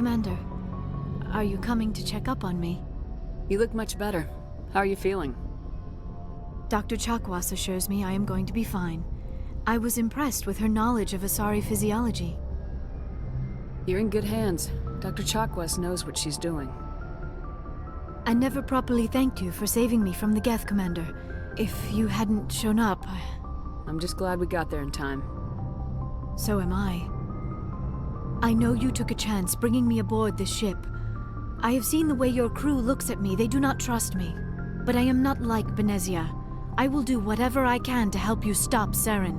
Commander, are you coming to check up on me? You look much better. How are you feeling? Dr. Chakwas assures me I am going to be fine. I was impressed with her knowledge of Asari physiology. You're in good hands. Dr. Chakwas knows what she's doing. I never properly thanked you for saving me from the Geth, Commander. If you hadn't shown up, I'm just glad we got there in time. So am I. I know you took a chance bringing me aboard this ship. I have seen the way your crew looks at me. They do not trust me. But I am not like Benezia. I will do whatever I can to help you stop Saren.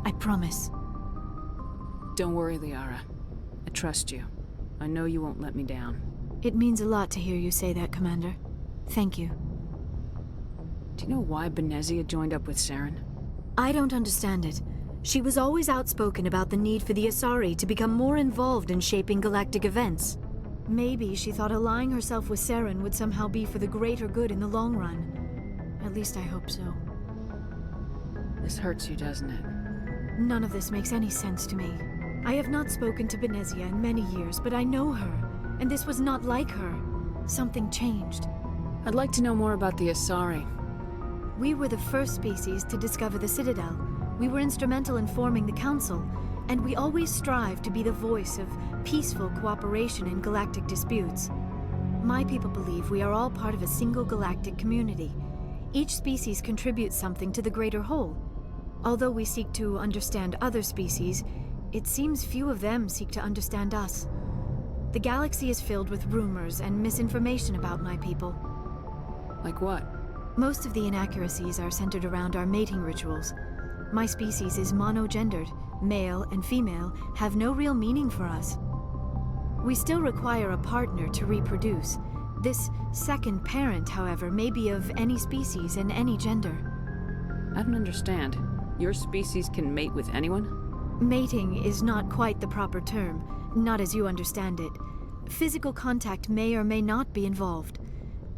I promise. Don't worry, Liara. I trust you. I know you won't let me down. It means a lot to hear you say that, Commander. Thank you. Do you know why Benezia joined up with Saren? I don't understand it. She was always outspoken about the need for the Asari to become more involved in shaping galactic events. Maybe she thought allying herself with Saren would somehow be for the greater good in the long run. At least I hope so. This hurts you, doesn't it? None of this makes any sense to me. I have not spoken to Benezia in many years, but I know her, and this was not like her. Something changed. I'd like to know more about the Asari. We were the first species to discover the Citadel. We were instrumental in forming the Council, and we always strive to be the voice of peaceful cooperation in galactic disputes. My people believe we are all part of a single galactic community. Each species contributes something to the greater whole. Although we seek to understand other species, it seems few of them seek to understand us. The galaxy is filled with rumors and misinformation about my people. Like what? Most of the inaccuracies are centered around our mating rituals. My species is monogendered. Male and female have no real meaning for us. We still require a partner to reproduce. This second parent, however, may be of any species and any gender. I don't understand. Your species can mate with anyone? Mating is not quite the proper term, not as you understand it. Physical contact may or may not be involved,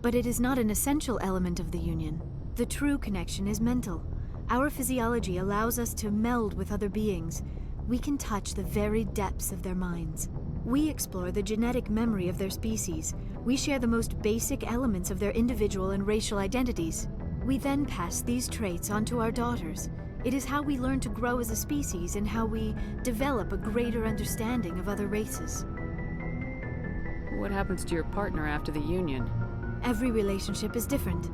but it is not an essential element of the union. The true connection is mental. Our physiology allows us to meld with other beings. We can touch the very depths of their minds. We explore the genetic memory of their species. We share the most basic elements of their individual and racial identities. We then pass these traits on to our daughters. It is how we learn to grow as a species and how we develop a greater understanding of other races. What happens to your partner after the union? Every relationship is different.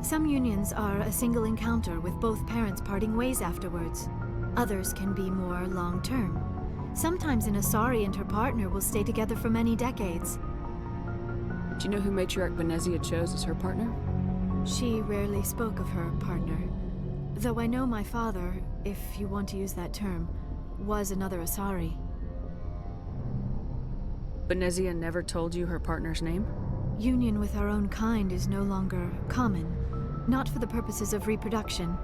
Some unions are a single encounter with both parents parting ways afterwards. Others can be more long-term. Sometimes an Asari and her partner will stay together for many decades. Do you know who matriarch Benezia chose as her partner? She rarely spoke of her partner. Though I know my father, if you want to use that term, was another Asari. Benezia never told you her partner's name? Union with our own kind is no longer common, not for the purposes of reproduction.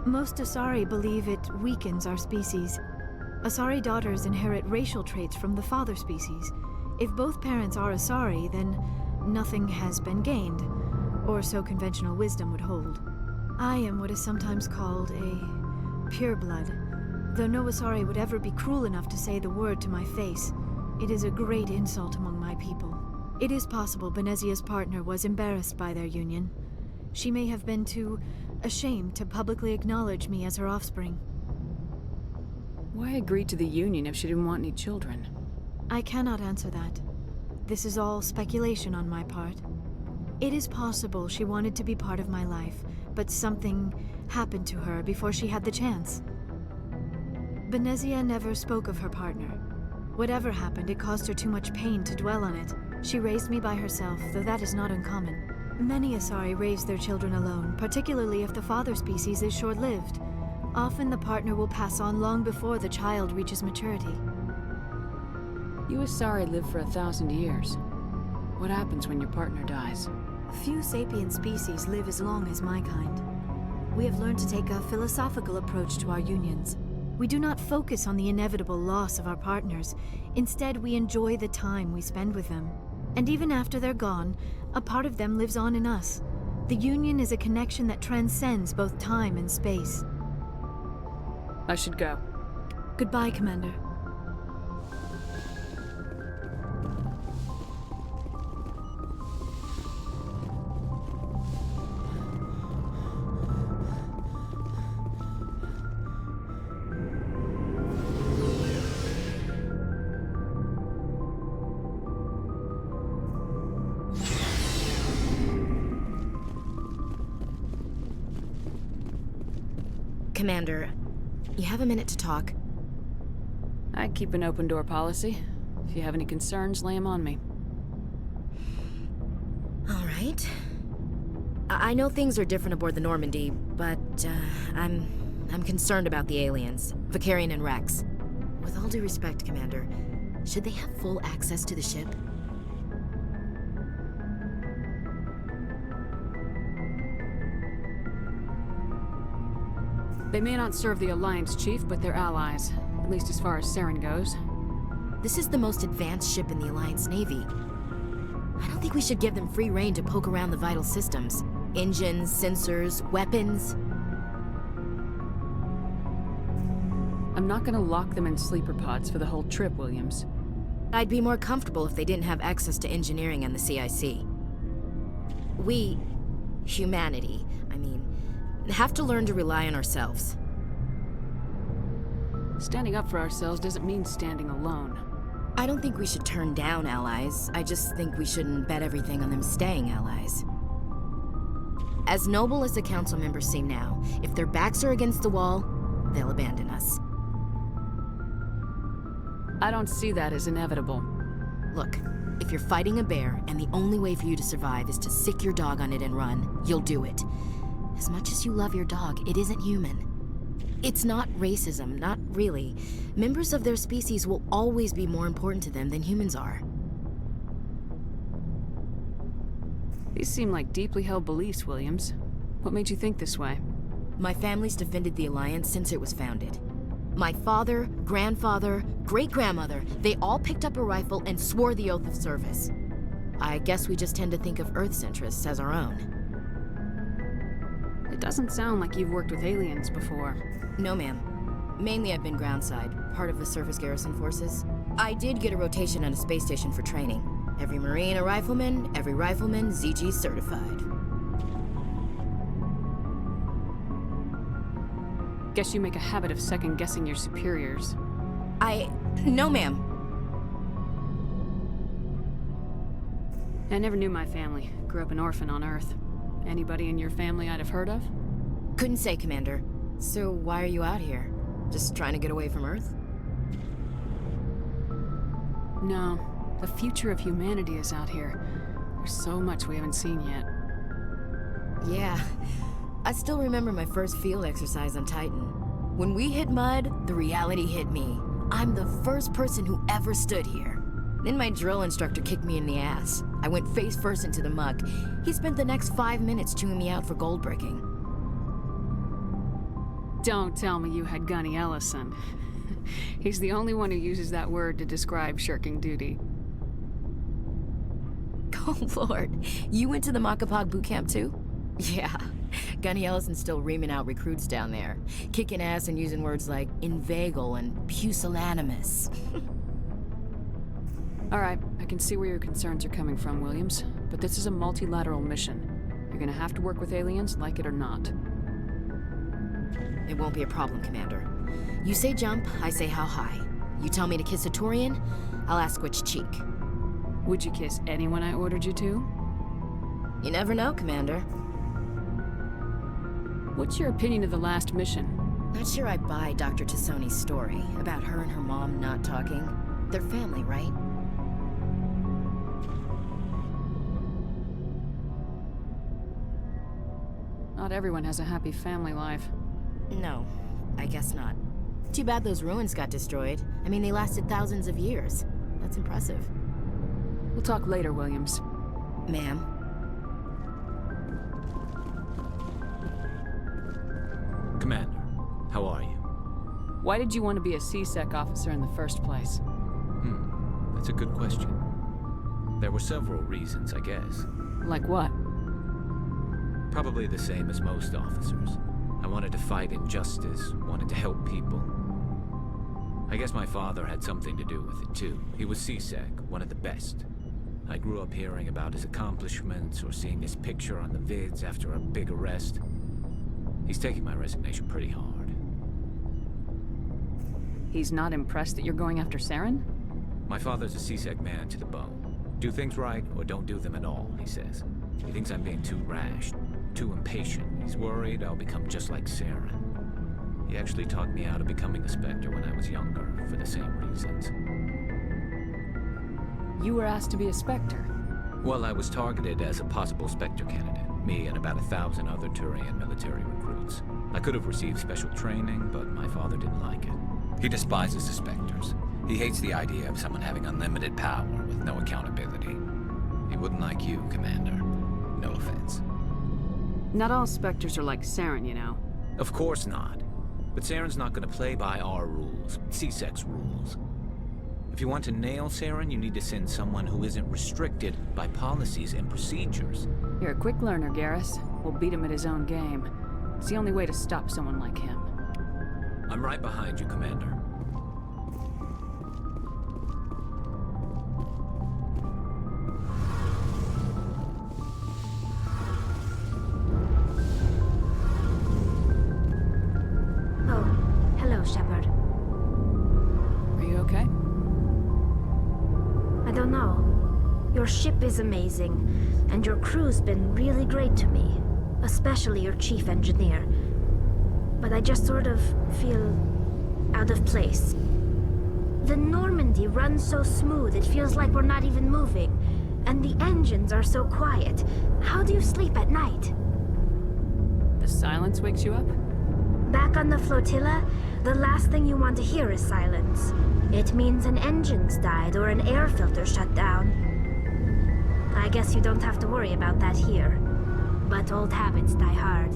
Most Asari believe it weakens our species. Asari daughters inherit racial traits from the father species. If both parents are Asari, then nothing has been gained, or so conventional wisdom would hold. I am what is sometimes called a pureblood. Though no Asari would ever be cruel enough to say the word to my face, it is a great insult among my people. It is possible Benezia's partner was embarrassed by their union. She may have been too ashamed to publicly acknowledge me as her offspring. Why agree to the union if she didn't want any children? I cannot answer that. This is all speculation on my part. It is possible she wanted to be part of my life, but something happened to her before she had the chance. Benezia never spoke of her partner. Whatever happened, it caused her too much pain to dwell on it. She raised me by herself, though that is not uncommon. Many Asari raise their children alone, particularly if the father species is short-lived. Often the partner will pass on long before the child reaches maturity. You Asari live for 1,000 years. What happens when your partner dies? Few sapient species live as long as my kind. We have learned to take a philosophical approach to our unions. We do not focus on the inevitable loss of our partners. Instead, we enjoy the time we spend with them. And even after they're gone, a part of them lives on in us. The union is a connection that transcends both time and space. I should go. Goodbye, Commander. Commander, you have a minute to talk? I keep an open door policy. If you have any concerns, lay them on me. All right. I know things are different aboard the Normandy, but I'm concerned about the aliens, Vicarian and Rex. With all due respect, Commander, should they have full access to the ship? They may not serve the Alliance, Chief, but they're allies. At least as far as Saren goes. This is the most advanced ship in the Alliance Navy. I don't think we should give them free rein to poke around the vital systems. Engines, sensors, weapons. I'm not gonna lock them in sleeper pods for the whole trip, Williams. I'd be more comfortable if they didn't have access to engineering and the CIC. We, humanity, have to learn to rely on ourselves. Standing up for ourselves doesn't mean standing alone. I don't think we should turn down allies. I just think we shouldn't bet everything on them staying allies. As noble as the council members seem now, if their backs are against the wall, they'll abandon us. I don't see that as inevitable. Look, if you're fighting a bear and the only way for you to survive is to sick your dog on it and run, you'll do it. As much as you love your dog, it isn't human. It's not racism, not really. Members of their species will always be more important to them than humans are. These seem like deeply held beliefs, Williams. What made you think this way? My family's defended the Alliance since it was founded. My father, grandfather, great-grandmother, they all picked up a rifle and swore the oath of service. I guess we just tend to think of Earth's interests as our own. It doesn't sound like you've worked with aliens before. No, ma'am. Mainly I've been groundside, part of the surface garrison forces. I did get a rotation on a space station for training. Every Marine a rifleman, every rifleman ZG certified. Guess you make a habit of second-guessing your superiors. No, ma'am. I never knew my family. Grew up an orphan on Earth. Anybody in your family I'd have heard of? Couldn't say, Commander. So why are you out here? Just trying to get away from Earth? No. The future of humanity is out here. There's so much we haven't seen yet. Yeah. I still remember my first field exercise on Titan. When we hit mud, the reality hit me. I'm the first person who ever stood here. Then my drill instructor kicked me in the ass. I went face first into the muck. He spent the next 5 minutes chewing me out for gold bricking. Don't tell me you had Gunny Ellison. He's the only one who uses that word to describe shirking duty. Oh, Lord. You went to the Macapag boot camp, too? Yeah. Gunny Ellison's still reaming out recruits down there. Kicking ass and using words like inveigle and pusillanimous. All right, I can see where your concerns are coming from, Williams. But this is a multilateral mission. You're gonna have to work with aliens, like it or not. It won't be a problem, Commander. You say jump, I say how high. You tell me to kiss a Turian, I'll ask which cheek. Would you kiss anyone I ordered you to? You never know, Commander. What's your opinion of the last mission? Not sure I buy Dr. Tassoni's story about her and her mom not talking. They're family, right? Not everyone has a happy family life. No, I guess not. Too bad those ruins got destroyed. I mean, they lasted thousands of years. That's impressive. We'll talk later, Williams. Ma'am. Commander, how are you? Why did you want to be a C-Sec officer in the first place? That's a good question. There were several reasons, I guess. Like what? Probably the same as most officers. I wanted to fight injustice, wanted to help people. I guess my father had something to do with it too. He was C-Sec, one of the best. I grew up hearing about his accomplishments or seeing his picture on the vids after a big arrest. He's taking my resignation pretty hard. He's not impressed that you're going after Saren? My father's a C-Sec man to the bone. Do things right or don't do them at all, he says. He thinks I'm being too rash, too impatient. He's worried I'll become just like Saren. He actually talked me out of becoming a Spectre when I was younger, for the same reasons. You were asked to be a Spectre. Well, I was targeted as a possible Spectre candidate. Me and about 1,000 other Turian military recruits. I could have received special training, but my father didn't like it. He despises the Spectres. He hates the idea of someone having unlimited power with no accountability. He wouldn't like you, Commander. No offense. Not all Spectres are like Saren, you know. Of course not. But Saren's not going to play by our rules, CSEC's rules. If you want to nail Saren, you need to send someone who isn't restricted by policies and procedures. You're a quick learner, Garrus. We'll beat him at his own game. It's the only way to stop someone like him. I'm right behind you, Commander. Oh, hello, Shepard. Are you okay? I don't know. Your ship is amazing, and your crew's been really great to me, especially your chief engineer. But I just sort of feel out of place. The Normandy runs so smooth it feels like we're not even moving, and the engines are so quiet. How do you sleep at night? The silence wakes you up? Back on the flotilla, the last thing you want to hear is silence. It means an engine's died or an air filter shut down. I guess you don't have to worry about that here. But old habits die hard.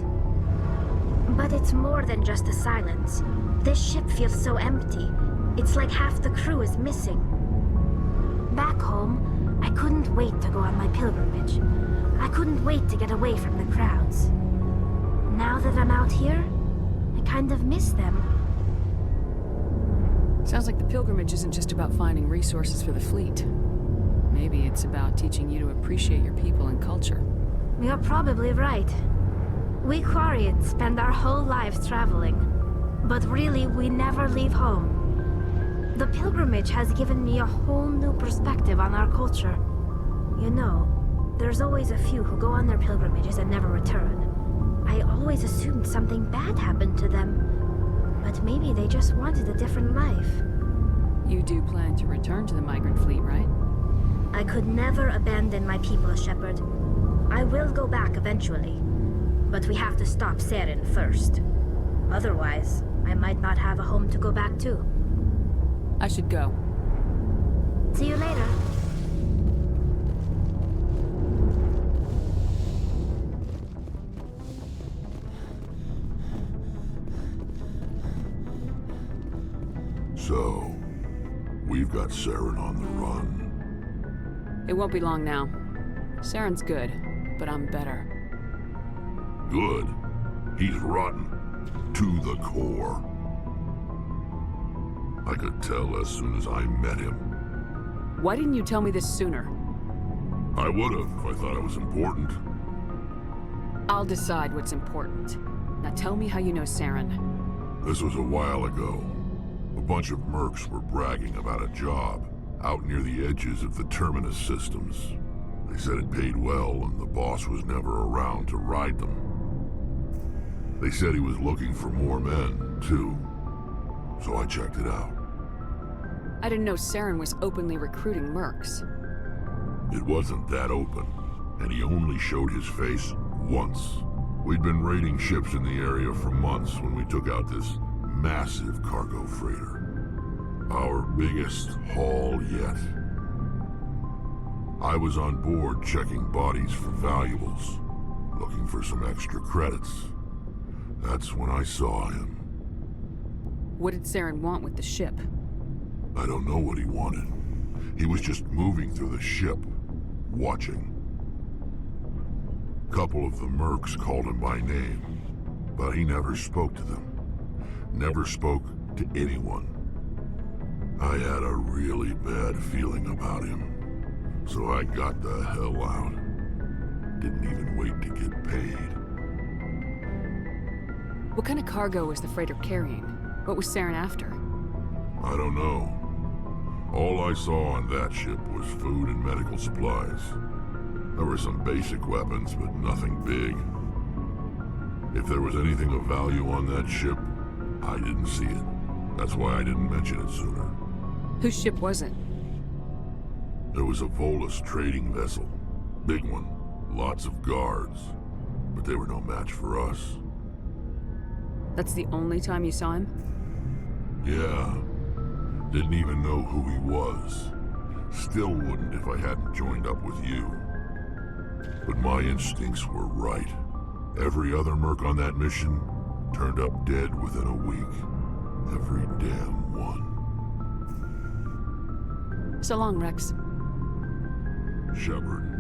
But it's more than just the silence. This ship feels so empty. It's like half the crew is missing. Back home, I couldn't wait to go on my pilgrimage. I couldn't wait to get away from the crowds. Now that I'm out here, I kind of miss them. Sounds like the pilgrimage isn't just about finding resources for the fleet. Maybe it's about teaching you to appreciate your people and culture. You're probably right. We Quarians spend our whole lives traveling, but really we never leave home. The pilgrimage has given me a whole new perspective on our culture. You know, there's always a few who go on their pilgrimages and never return. I always assumed something bad happened to them, but maybe they just wanted a different life. You do plan to return to the migrant fleet, right? I could never abandon my people, Shepard. I will go back eventually, but we have to stop Saren first. Otherwise, I might not have a home to go back to. I should go. See you later. So, we've got Saren on the run. It won't be long now. Saren's good, but I'm better. Good. He's rotten. To the core. I could tell as soon as I met him. Why didn't you tell me this sooner? I would've if I thought it was important. I'll decide what's important. Now tell me how you know Saren. This was a while ago. A bunch of mercs were bragging about a job out near the edges of the Terminus systems. They said it paid well and the boss was never around to ride them. They said he was looking for more men, too. So I checked it out. I didn't know Saren was openly recruiting mercs. It wasn't that open, and he only showed his face once. We'd been raiding ships in the area for months when we took out this massive cargo freighter. Our biggest haul yet. I was on board checking bodies for valuables, looking for some extra credits. That's when I saw him. What did Saren want with the ship? I don't know what he wanted. He was just moving through the ship, watching. A couple of the mercs called him by name, but he never spoke to them. Never spoke to anyone. I had a really bad feeling about him, so I got the hell out. Didn't even wait to get paid. What kind of cargo was the freighter carrying? What was Saren after? I don't know. All I saw on that ship was food and medical supplies. There were some basic weapons, but nothing big. If there was anything of value on that ship, I didn't see it. That's why I didn't mention it sooner. Whose ship was it? It was a Volus trading vessel. Big one. Lots of guards. But they were no match for us. That's the only time you saw him? Yeah. Didn't even know who he was. Still wouldn't if I hadn't joined up with you. But my instincts were right. Every other merc on that mission turned up dead within a week. Every damn one. So long, Rex. Shepard.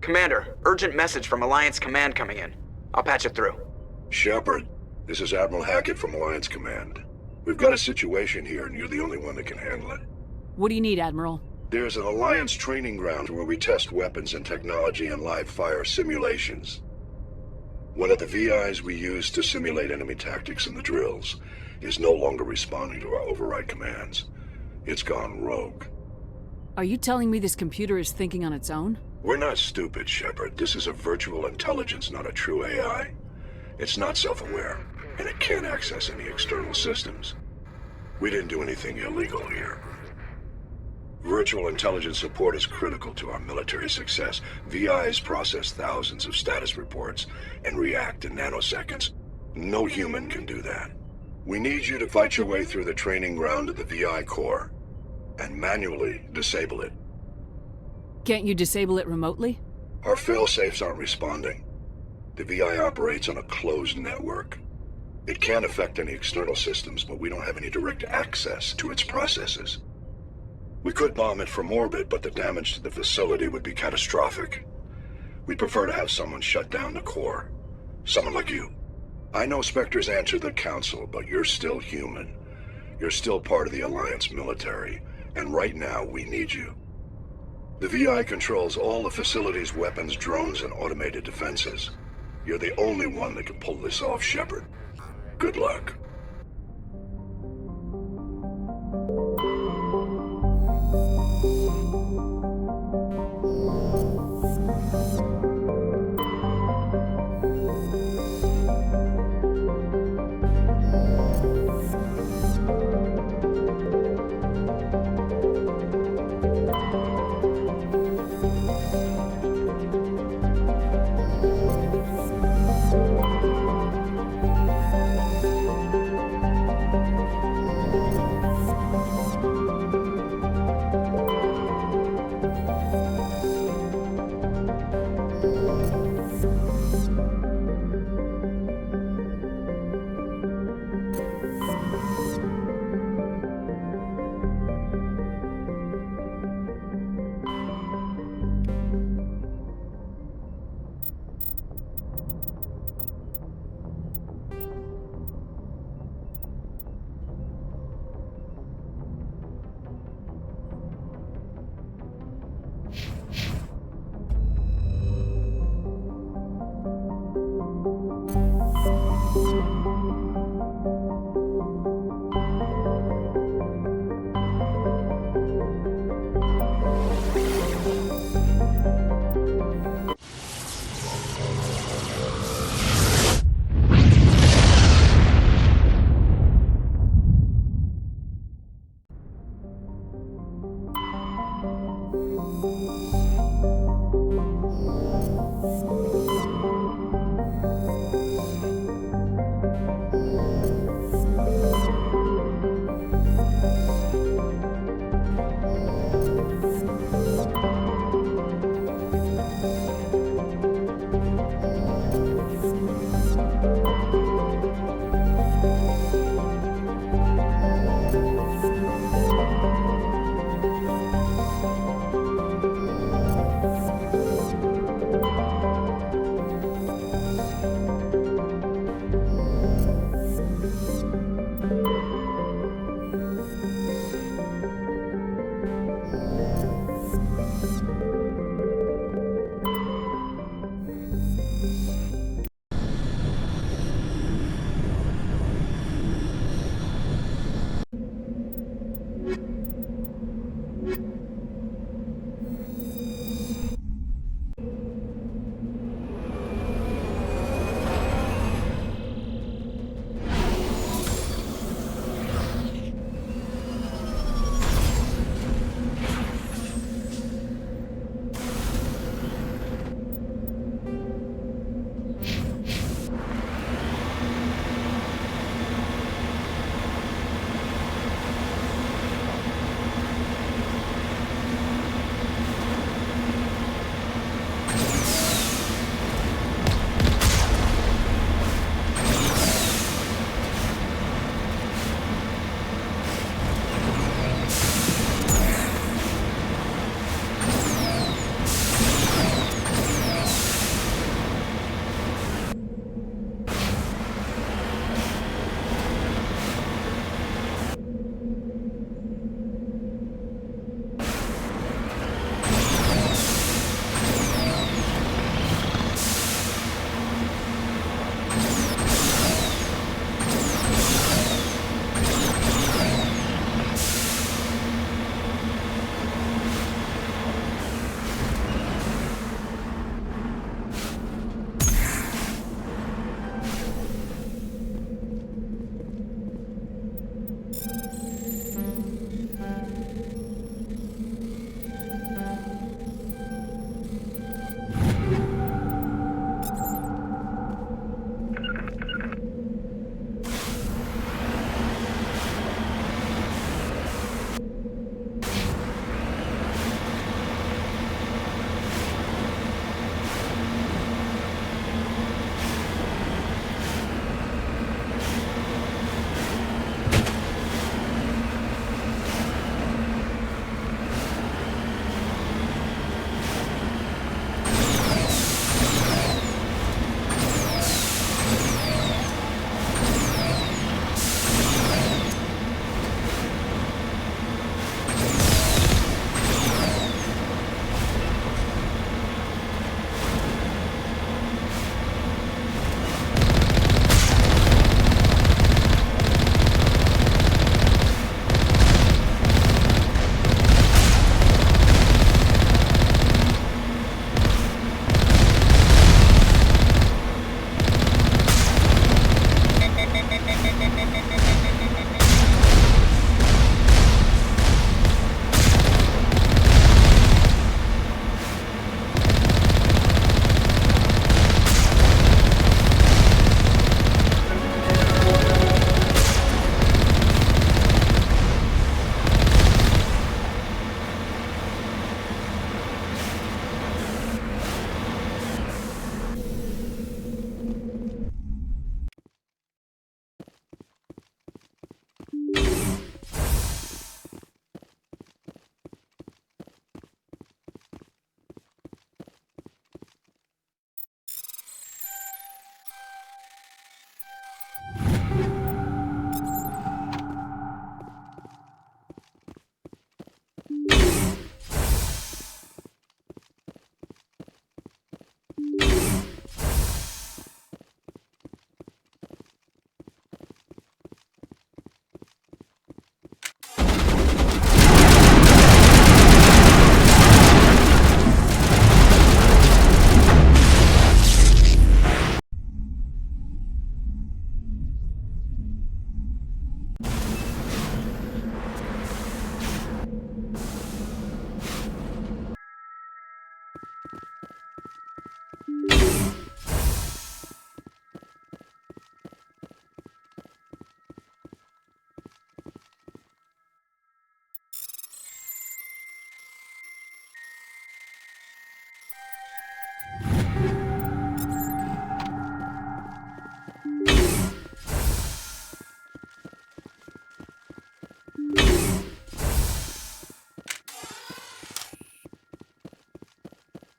Commander, urgent message from Alliance Command coming in. I'll patch it through. Shepard, this is Admiral Hackett from Alliance Command. We've got a situation here, and you're the only one that can handle it. What do you need, Admiral? There's an Alliance training ground where we test weapons and technology in live-fire simulations. One of the VIs we use to simulate enemy tactics in the drills is no longer responding to our override commands. It's gone rogue. Are you telling me this computer is thinking on its own? We're not stupid, Shepard. This is a virtual intelligence, not a true AI. It's not self-aware, and it can't access any external systems. We didn't do anything illegal here. Virtual intelligence support is critical to our military success. VIs process thousands of status reports and react in nanoseconds. No human can do that. We need you to fight your way through the training ground of the VI core and manually disable it. Can't you disable it remotely? Our fail-safes aren't responding. The VI operates on a closed network. It can't affect any external systems, but we don't have any direct access to its processes. We could bomb it from orbit, but the damage to the facility would be catastrophic. We'd prefer to have someone shut down the core. Someone like you. I know Spectres answer the Council, but you're still human. You're still part of the Alliance military, and right now we need you. The VI controls all the facility's weapons, drones, and automated defenses. You're the only one that can pull this off, Shepard. Good luck.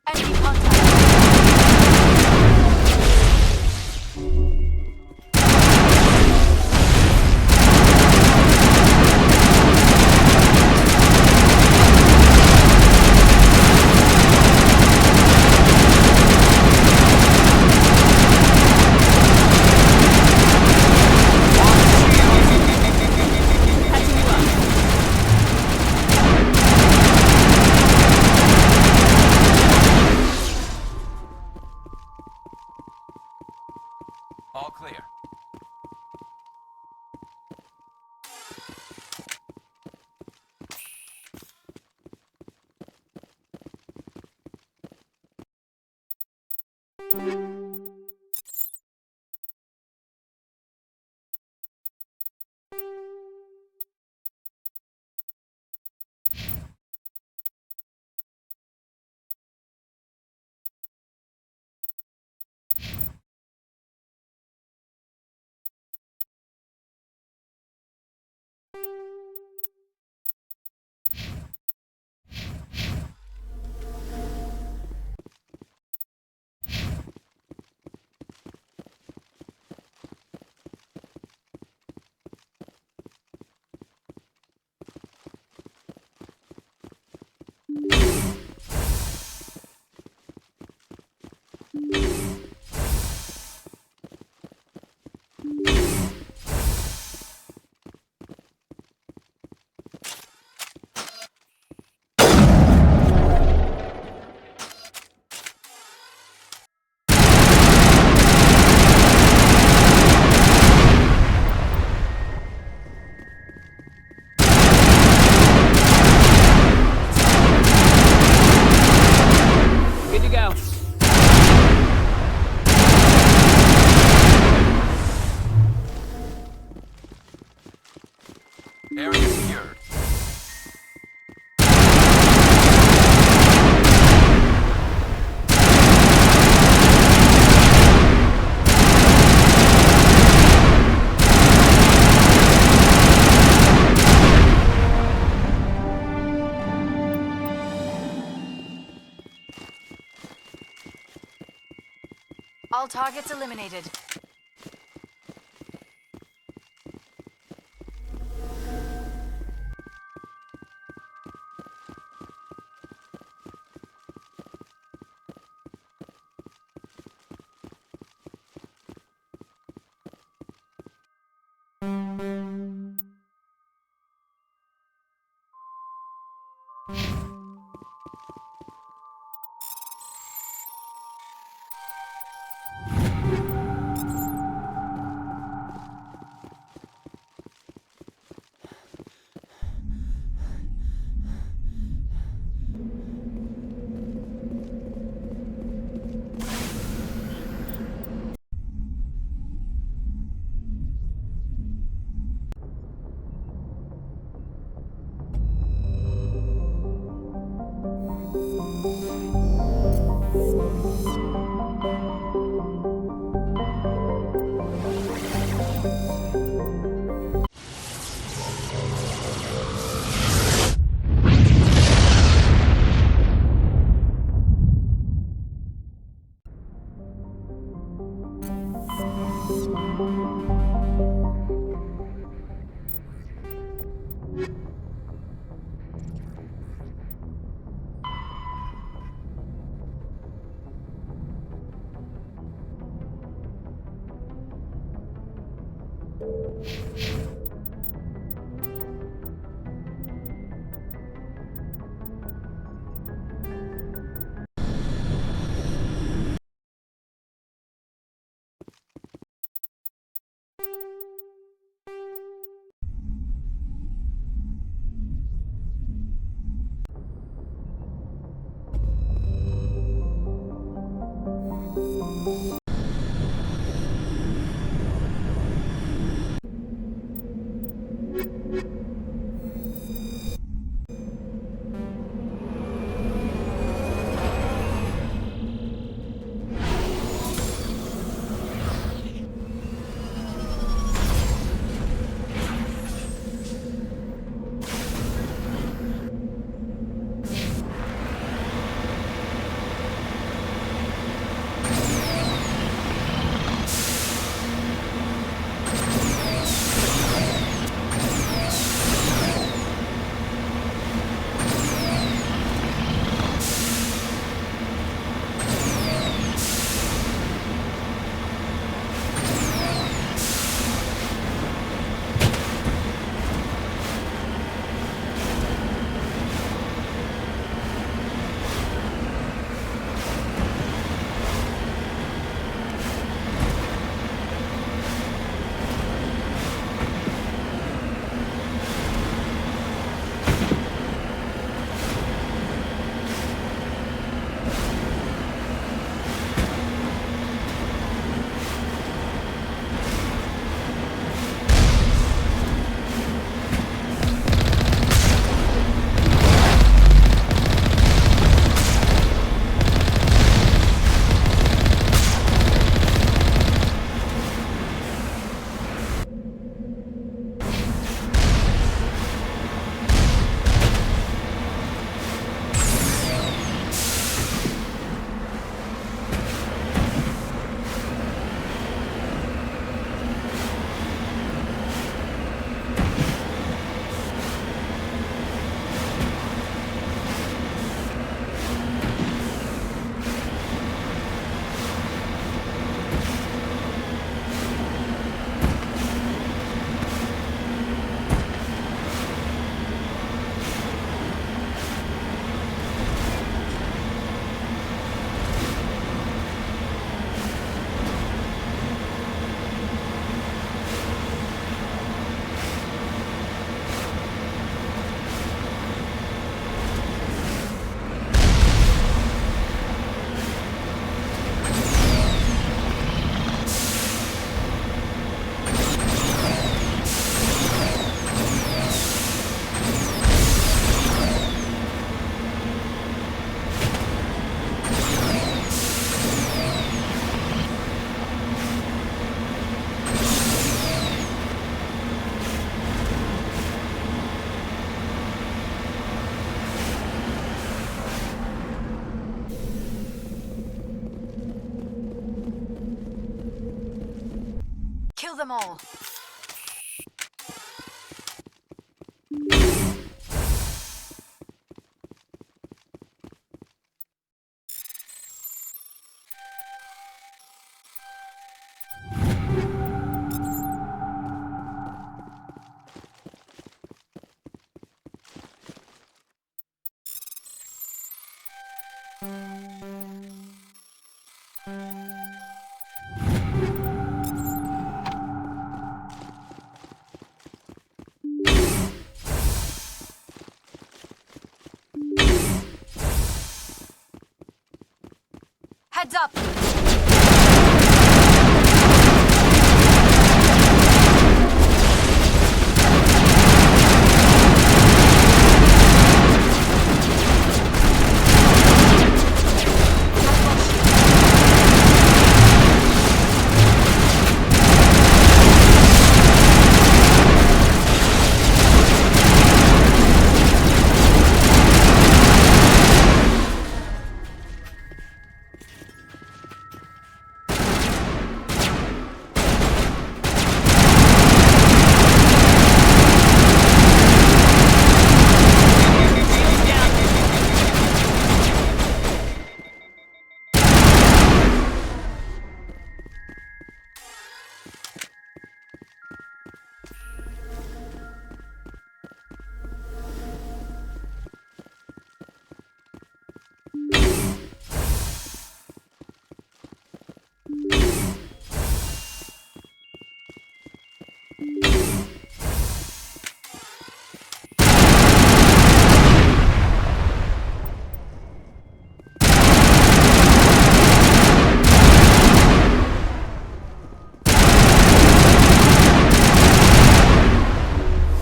Enemy contact. All clear. Good to go. Area secured. All targets eliminated. them all. Heads up!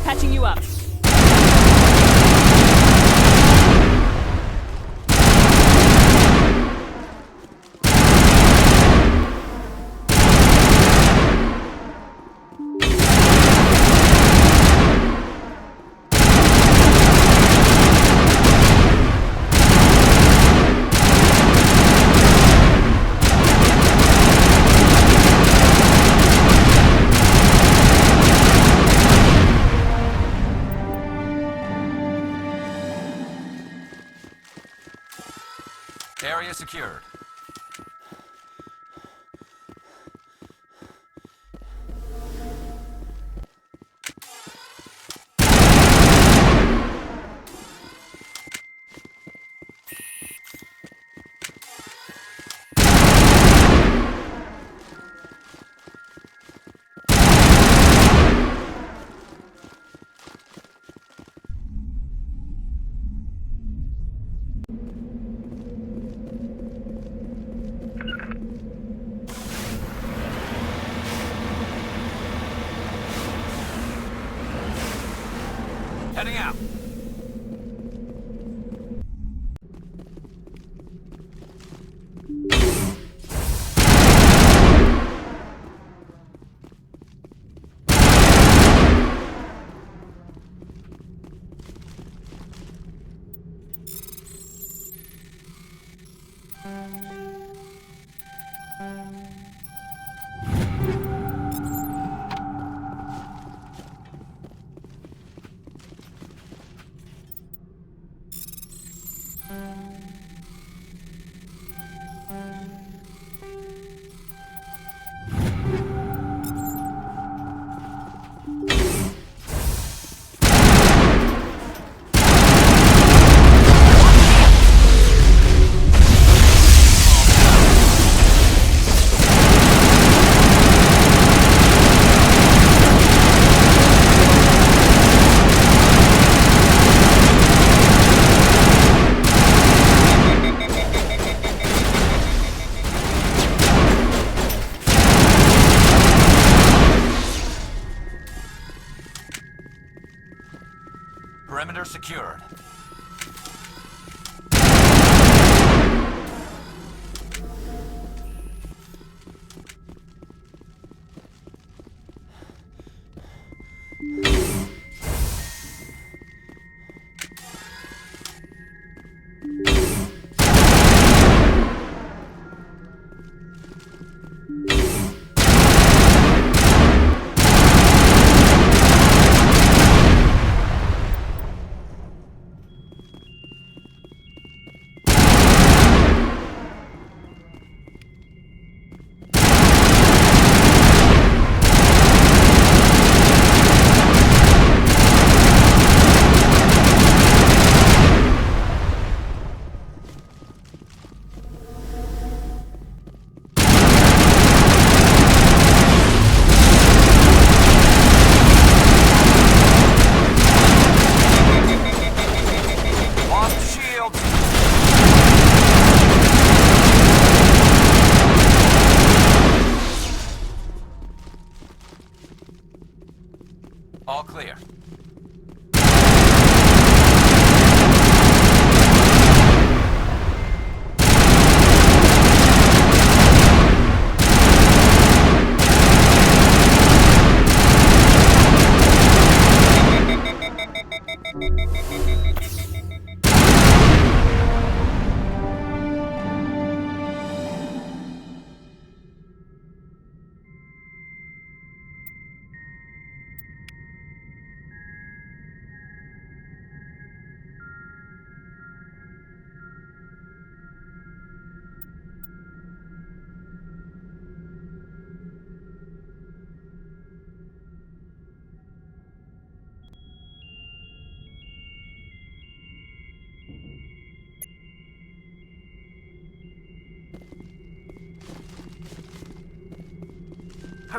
Patching you up. Area secured. Heading out.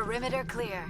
Perimeter clear.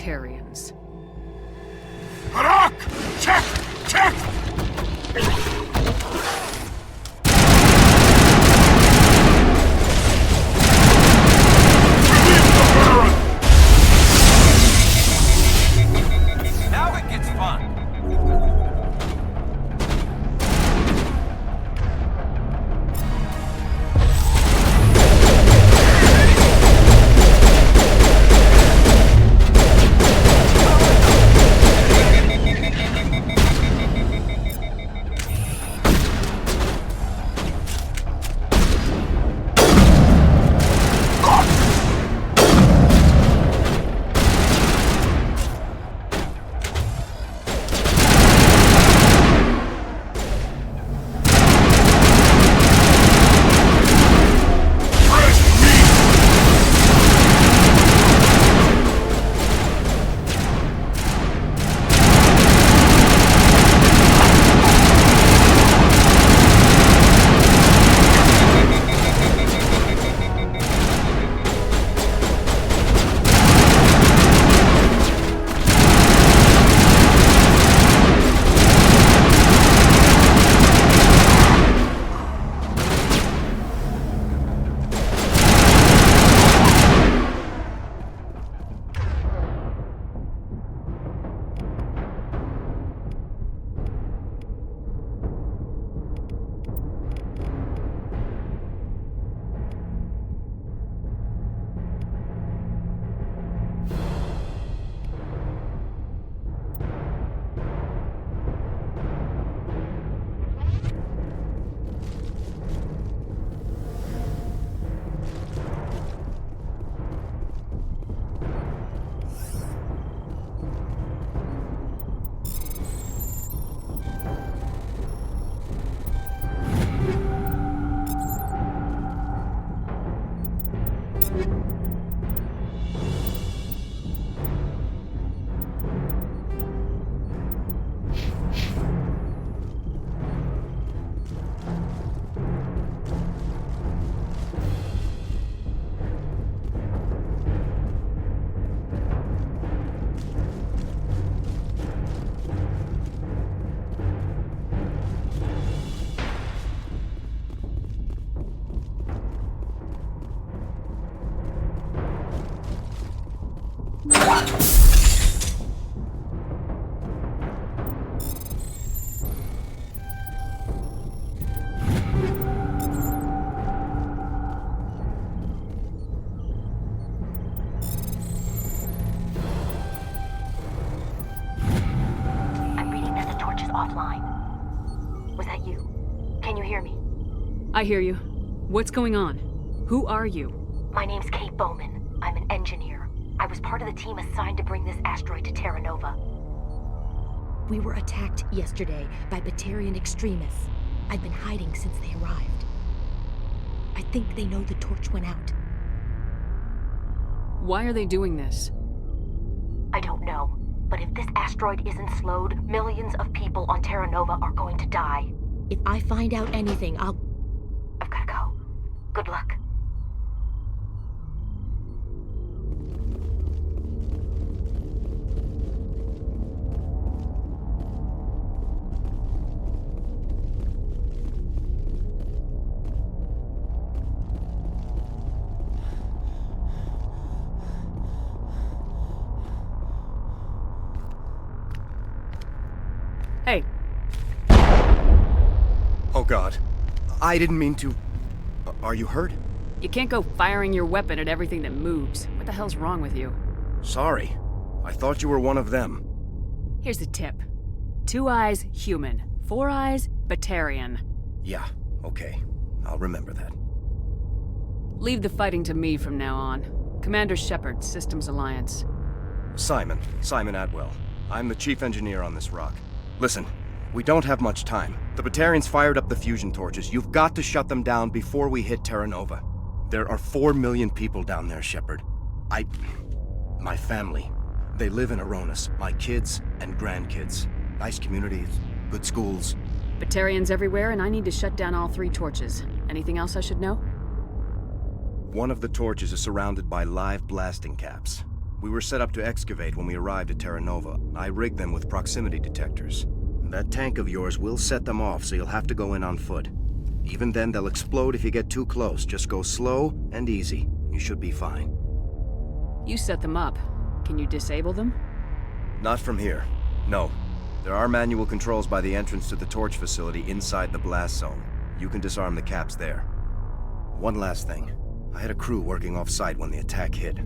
Batarians. Harak! Check! Check! Now it gets fun. offline. Was that you? Can you hear me? I hear you. What's going on? Who are you? My name's Kate Bowman. I'm an engineer. I was part of the team assigned to bring this asteroid to Terra Nova. We were attacked yesterday by Batarian extremists. I've been hiding since they arrived. I think they know the torch went out. Why are they doing this? I don't know. But if this asteroid isn't slowed, millions of people on Terra Nova are going to die. If I find out anything, I've gotta go. Good luck. Hey. Oh God. I didn't mean to... Are you hurt? You can't go firing your weapon at everything that moves. What the hell's wrong with you? Sorry. I thought you were one of them. Here's a tip. 2 eyes, human. 4 eyes, Batarian. Yeah, okay. I'll remember that. Leave the fighting to me from now on. Commander Shepard, Systems Alliance. Simon Atwell. I'm the chief engineer on this rock. Listen, we don't have much time. The Batarians fired up the fusion torches. You've got to shut them down before we hit Terra Nova. There are 4 million people down there, Shepard. My family. They live in Aronis. My kids and grandkids. Nice communities, good schools. Batarians everywhere, and I need to shut down all 3 torches. Anything else I should know? One of the torches is surrounded by live blasting caps. We were set up to excavate when we arrived at Terra Nova. I rigged them with proximity detectors. That tank of yours will set them off, so you'll have to go in on foot. Even then, they'll explode if you get too close. Just go slow and easy. You should be fine. You set them up. Can you disable them? Not from here. No. There are manual controls by the entrance to the torch facility inside the blast zone. You can disarm the caps there. One last thing. I had a crew working off-site when the attack hit.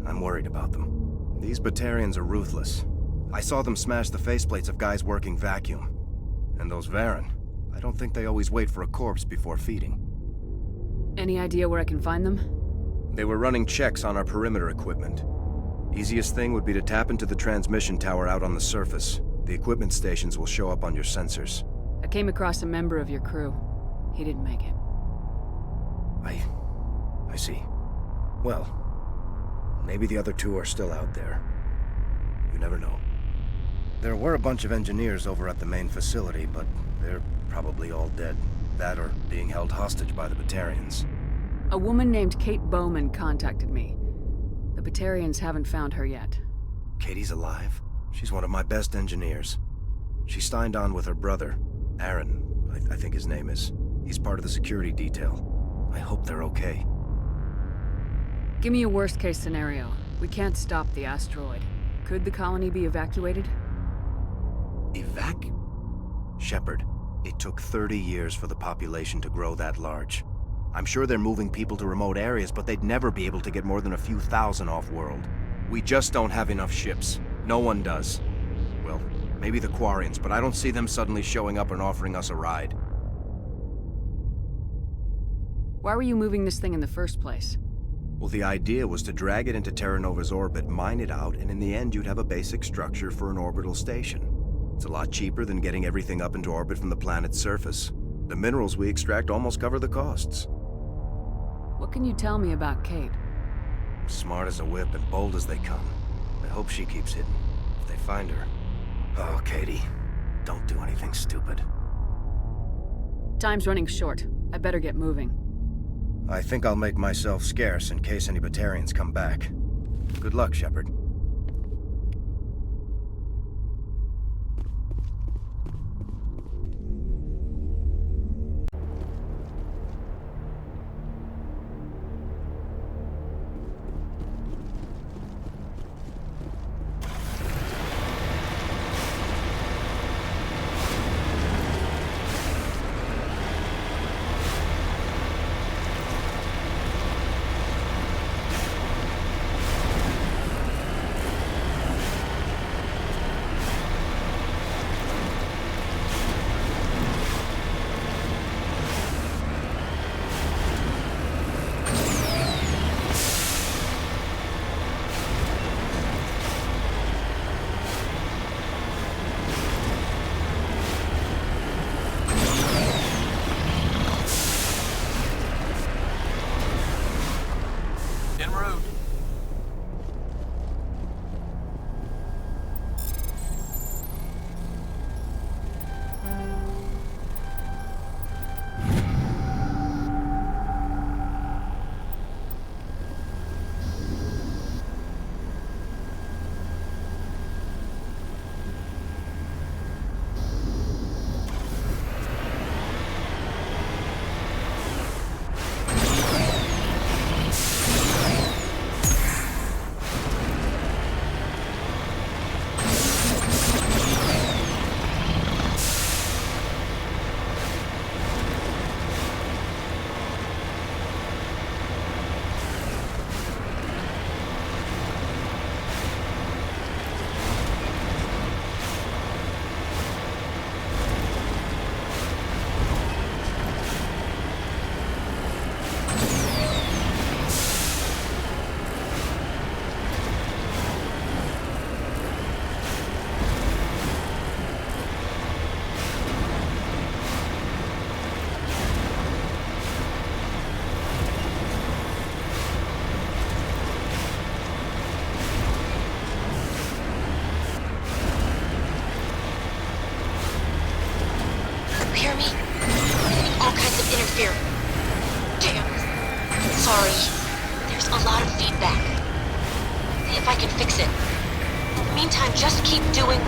I'm worried about them. These Batarians are ruthless. I saw them smash the faceplates of guys working vacuum. And those Varen, I don't think they always wait for a corpse before feeding. Any idea where I can find them? They were running checks on our perimeter equipment. Easiest thing would be to tap into the transmission tower out on the surface. The equipment stations will show up on your sensors. I came across a member of your crew. He didn't make it. I see. Well, maybe the other two are still out there. You never know. There were a bunch of engineers over at the main facility, but they're probably all dead. That or being held hostage by the Batarians. A woman named Kate Bowman contacted me. The Batarians haven't found her yet. Katie's alive? She's one of my best engineers. She signed on with her brother, Aaron, I think his name is. He's part of the security detail. I hope they're okay. Give me a worst-case scenario. We can't stop the asteroid. Could the colony be evacuated? Shepard, it took 30 years for the population to grow that large. I'm sure they're moving people to remote areas, but they'd never be able to get more than a few thousand off-world. We just don't have enough ships. No one does. Well, maybe the Quarians, but I don't see them suddenly showing up and offering us a ride. Why were you moving this thing in the first place? Well, the idea was to drag it into Terra Nova's orbit, mine it out, and in the end you'd have a basic structure for an orbital station. It's a lot cheaper than getting everything up into orbit from the planet's surface. The minerals we extract almost cover the costs. What can you tell me about Kate? Smart as a whip and bold as they come. I hope she keeps hidden. If they find her... Oh, Katie, don't do anything stupid. Time's running short. I better get moving. I think I'll make myself scarce in case any Batarians come back. Good luck, Shepard. Hear me? All kinds of interference. Damn. Sorry. There's a lot of feedback. if I can fix it. Meantime, just keep doing...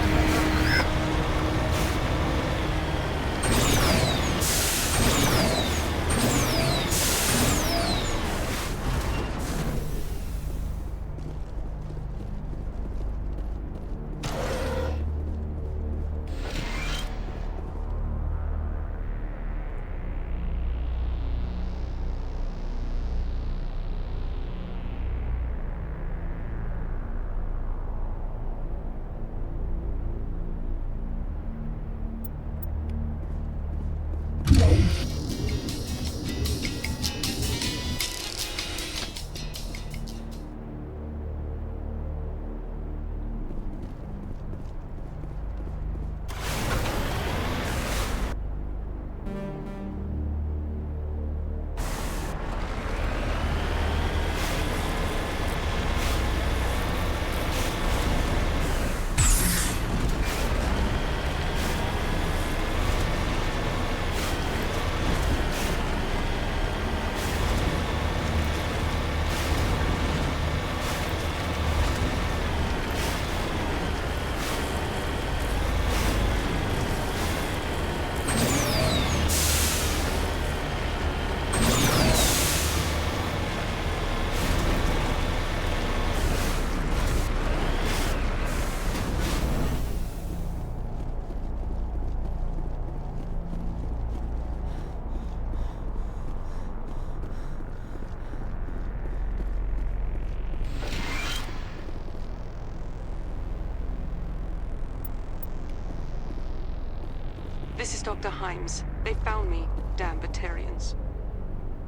This is Dr. Himes. They found me, damn Batarians.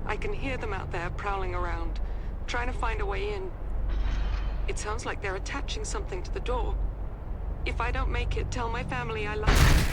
I can hear them out there prowling around, trying to find a way in. It sounds like they're attaching something to the door. If I don't make it, tell my family I love them.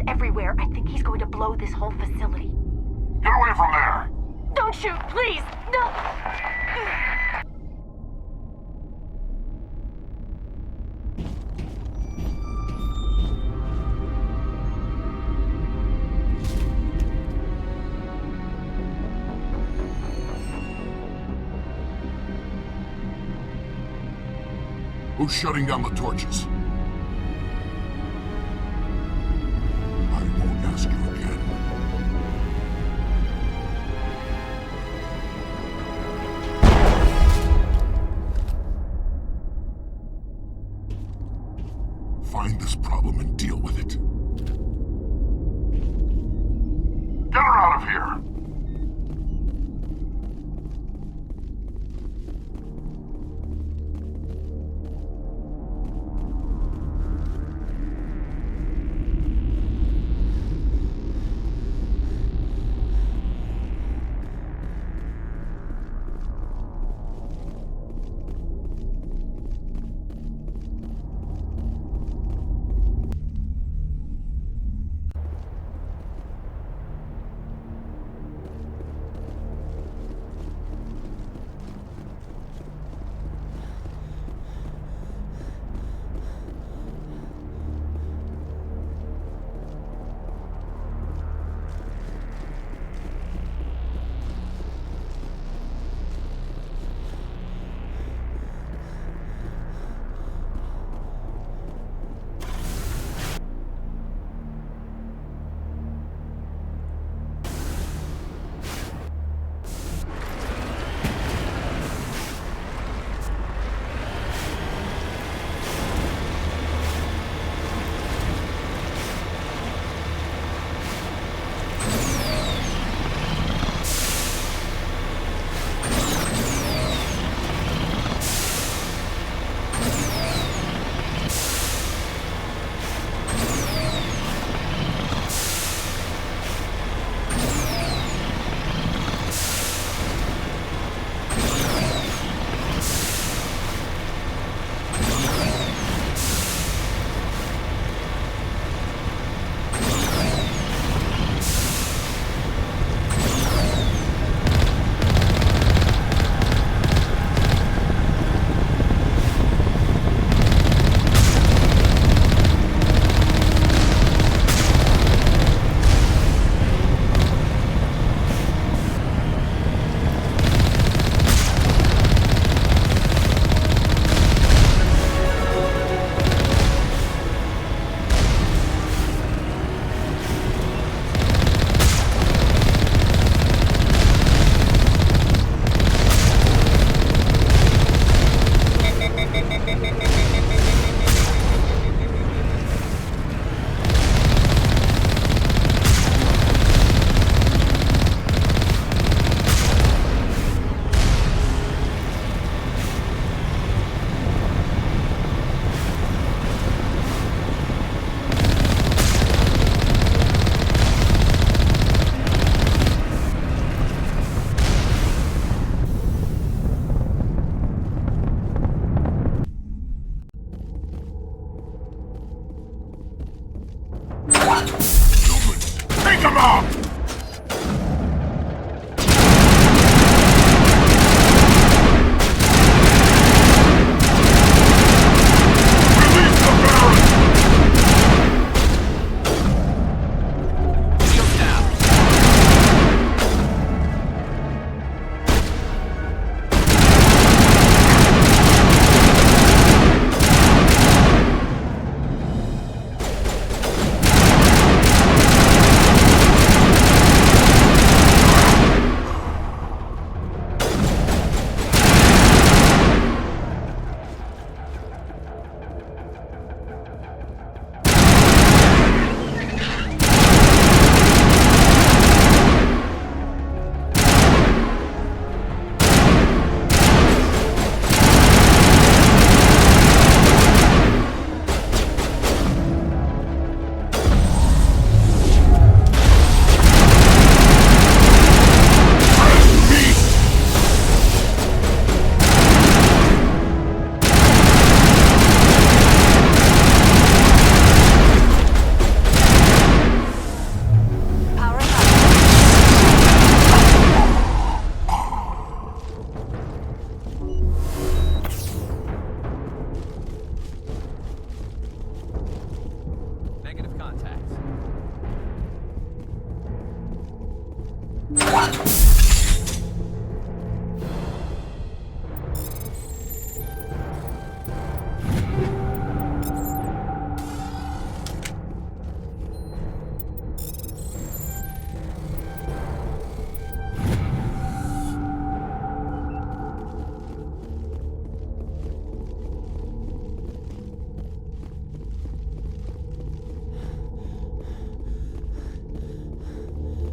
everywhere. I think he's going to blow this whole facility. Get away from there! Don't shoot, please! No! Who's shutting down the torches? I won't ask you again. Find this problem and deal with it. Get her out of here!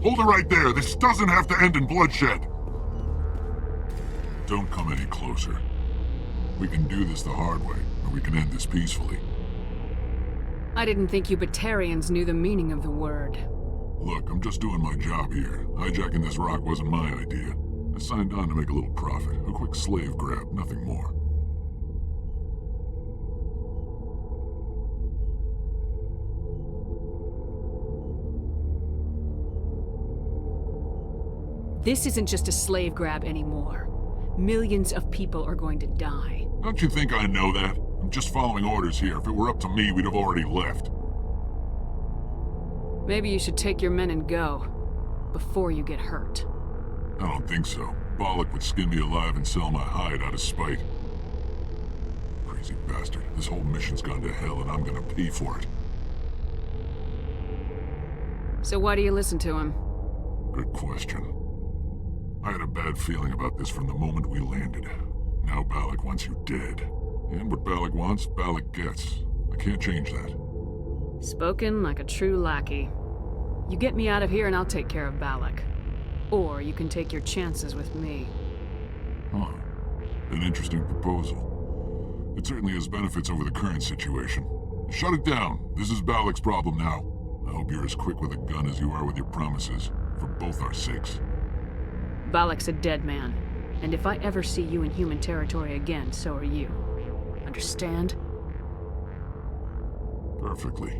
Hold it right there. This doesn't have to end in bloodshed. Don't come any closer. We can do this the hard way, or we can end this peacefully. I didn't think you Batarians knew the meaning of the word. Look, I'm just doing my job here. Hijacking this rock wasn't my idea. I signed on to make a little profit. A quick slave grab, nothing more. This isn't just a slave grab anymore. Millions of people are going to die. Don't you think I know that? I'm just following orders here. If it were up to me, we'd have already left. Maybe you should take your men and go, before you get hurt. I don't think so. Bollock would skin me alive and sell my hide out of spite. Crazy bastard. This whole mission's gone to hell and I'm gonna pay for it. So why do you listen to him? Good question. I had a bad feeling about this from the moment we landed. Now Bollock wants you dead. And what Bollock wants, Bollock gets. I can't change that. Spoken like a true lackey. You get me out of here and I'll take care of Bollock. Or you can take your chances with me. Huh. An interesting proposal. It certainly has benefits over the current situation. Shut it down. This is Bollock's problem now. I hope you're as quick with a gun as you are with your promises. For both our sakes. Bollock's a dead man. And if I ever see you in human territory again, so are you. Understand? Perfectly.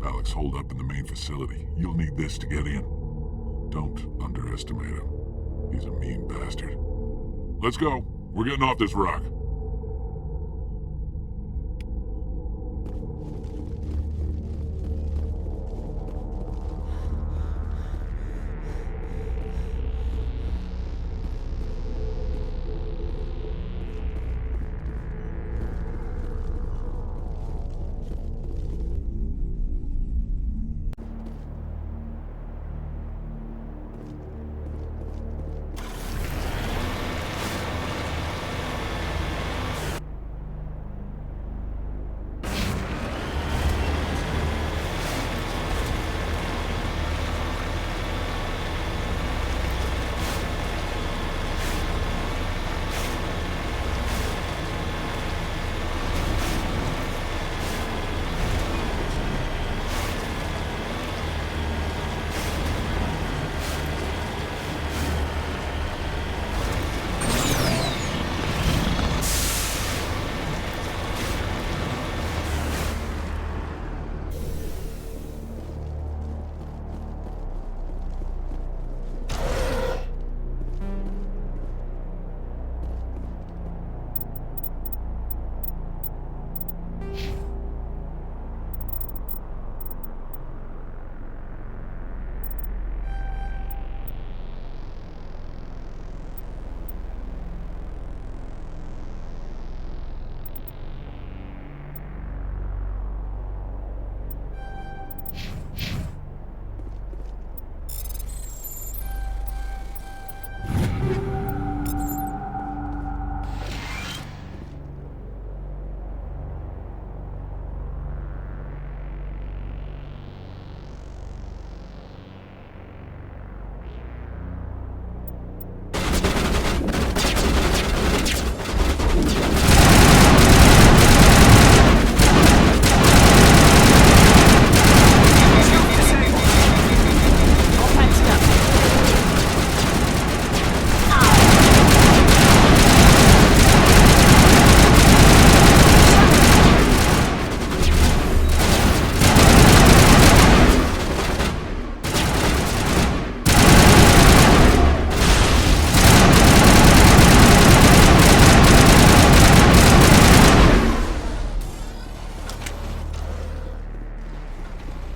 Bollock's holed up in the main facility. You'll need this to get in. Don't underestimate him. He's a mean bastard. Let's go. We're getting off this rock.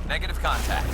Negative contact.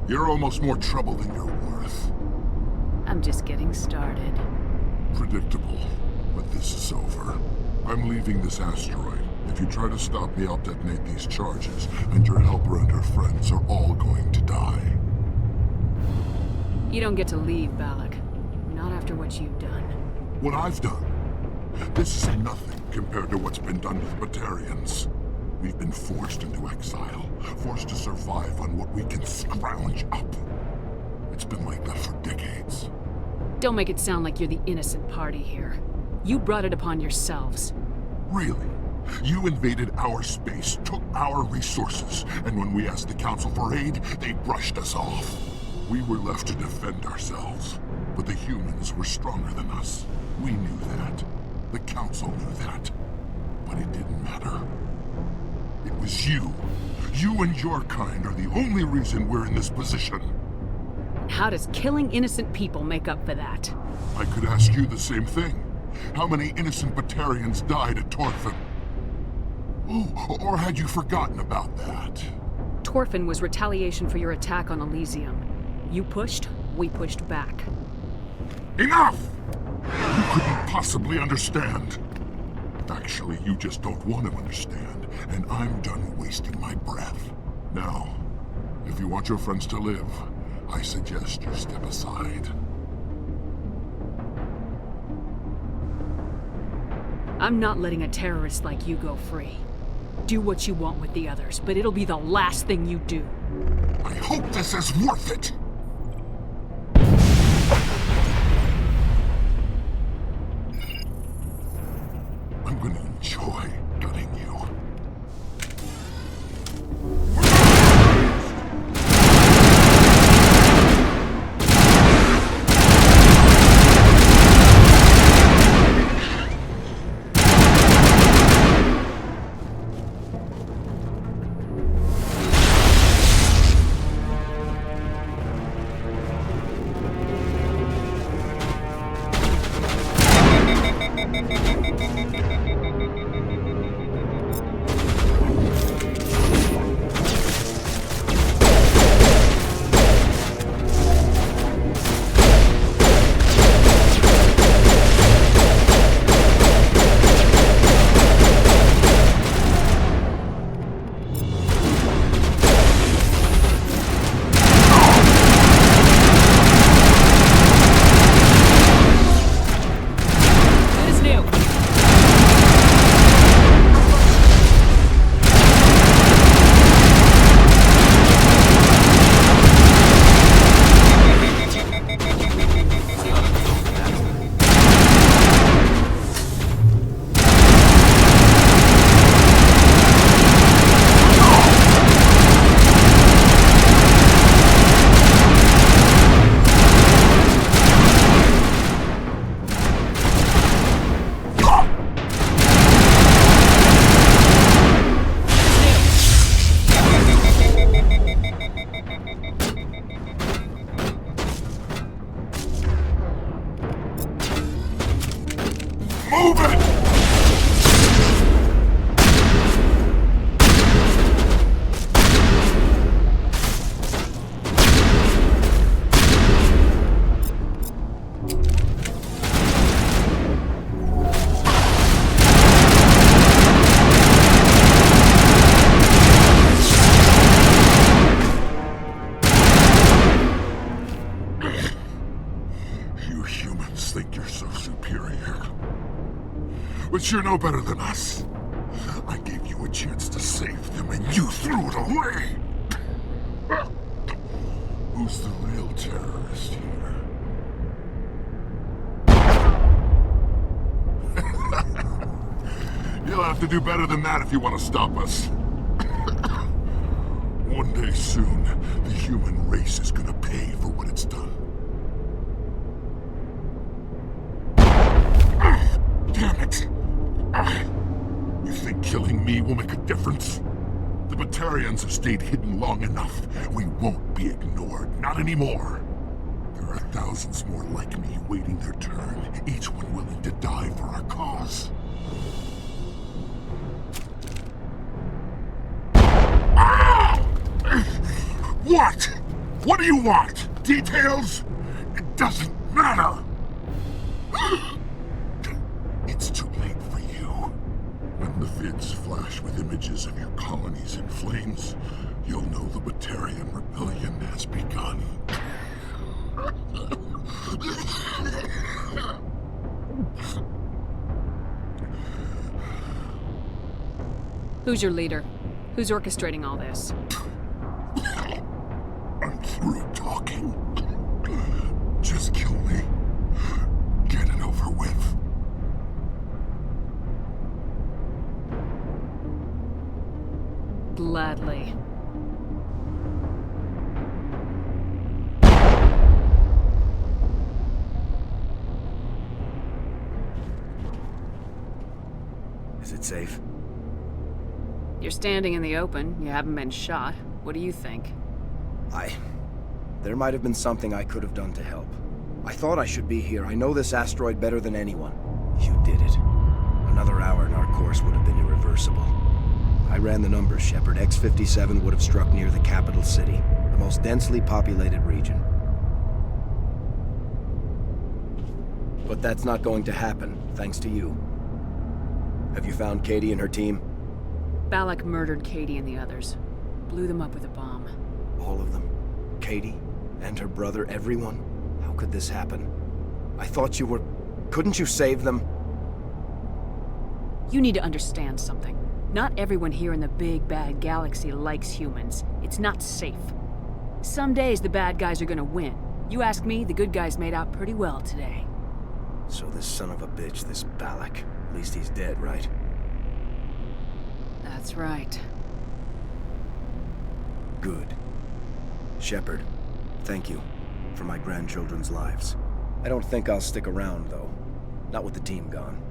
You're almost more trouble than you're worth. I'm just getting started. Predictable, but this is over. I'm leaving this asteroid. If you try to stop me, I'll detonate these charges, and your helper and her friends are all going to die. You don't get to leave, Balak. Not after what you've done. What I've done? This is nothing compared to what's been done to the Batarians. We've been forced into exile, forced to survive on what we can scrounge up. It's been like that for decades. Don't make it sound like you're the innocent party here. You brought it upon yourselves. Really? You invaded our space, took our resources, and when we asked the Council for aid, they brushed us off. We were left to defend ourselves, but the humans were stronger than us. We knew that. The Council knew that. But it didn't matter. It was you. You and your kind are the only reason we're in this position. How does killing innocent people make up for that? I could ask you the same thing. How many innocent Batarians died at Torfin? Oh, or had you forgotten about that? Torfin was retaliation for your attack on Elysium. You pushed, we pushed back. Enough! You couldn't possibly understand. Actually, you just don't want to understand, and I'm done wasting my breath. Now, if you want your friends to live, I suggest you step aside. I'm not letting a terrorist like you go free. Do what you want with the others, but it'll be the last thing you do. I hope this is worth it! I'm gonna enjoy gutting you. But you're no better than us. I gave you a chance to save them, and you threw it away! Who's the real terrorist here? You'll have to do better than that if you want to stop us. One day soon, the human race is gonna pay for what it's done. Damn it! You think killing me will make a difference? The Batarians have stayed hidden long enough. We won't be ignored. Not anymore. There are thousands more like me waiting their turn, each one willing to die for our cause. What? What do you want? Details? It doesn't matter! It's too late for you. When the vids flash with images of your colonies in flames, you'll know the Batarian rebellion has begun. Who's your leader? Who's orchestrating all this? I'm through talking. Just kill me. Get it over with. Gladly. Is it safe? You're standing in the open. You haven't been shot. What do you think? There might have been something I could have done to help. I thought I should be here. I know this asteroid better than anyone. You did it. Another hour and our course would have been irreversible. I ran the numbers, Shepard. X-57 would have struck near the capital city, the most densely populated region. But that's not going to happen, thanks to you. Have you found Katie and her team? Balak murdered Katie and the others. Blew them up with a bomb. All of them? Katie? And her brother? Everyone? How could this happen? I thought you were... Couldn't you save them? You need to understand something. Not everyone here in the big bad galaxy likes humans. It's not safe. Some days the bad guys are gonna win. You ask me, the good guys made out pretty well today. So this son of a bitch, this Balak, at least he's dead, right? That's right. Good. Shepard, thank you for my grandchildren's lives. I don't think I'll stick around, though. Not with the team gone.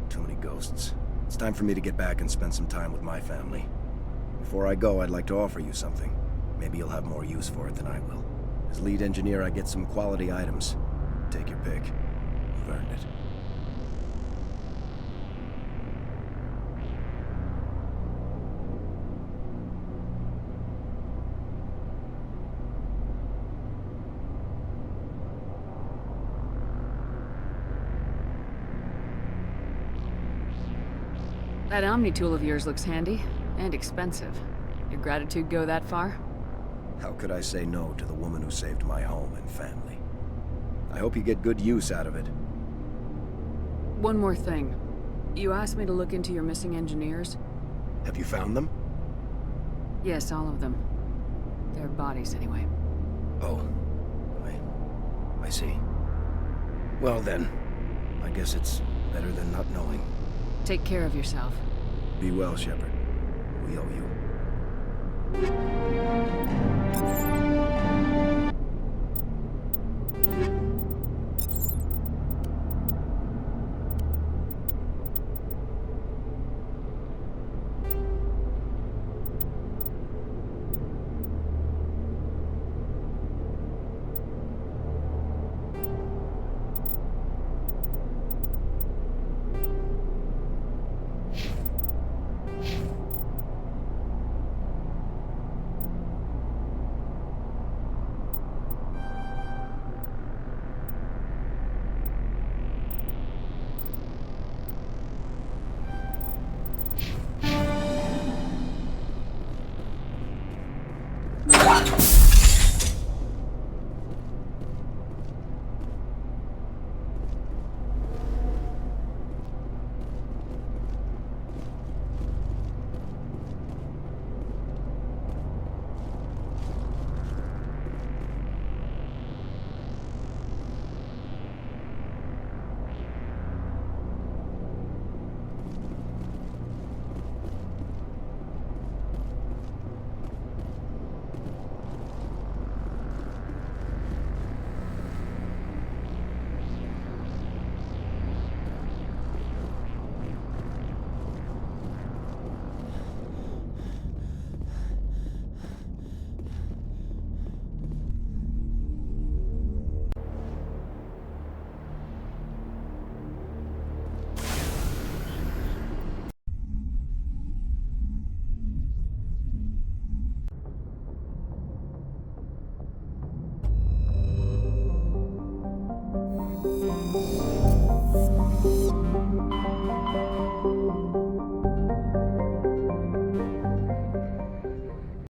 Too many ghosts. It's time for me to get back and spend some time with my family. Before I go, I'd like to offer you something. Maybe you'll have more use for it than I will. As lead engineer, I get some quality items. Take your pick. You've earned it. That Omni tool of yours looks handy and expensive. Your gratitude go that far? How could I say no to the woman who saved my home and family? I hope you get good use out of it. One more thing. You asked me to look into your missing engineers? Have you found them? Yes, all of them. Their bodies, anyway. Oh. I see. Well then, I guess it's better than not knowing. Take care of yourself. Be well, Shepard. We owe you.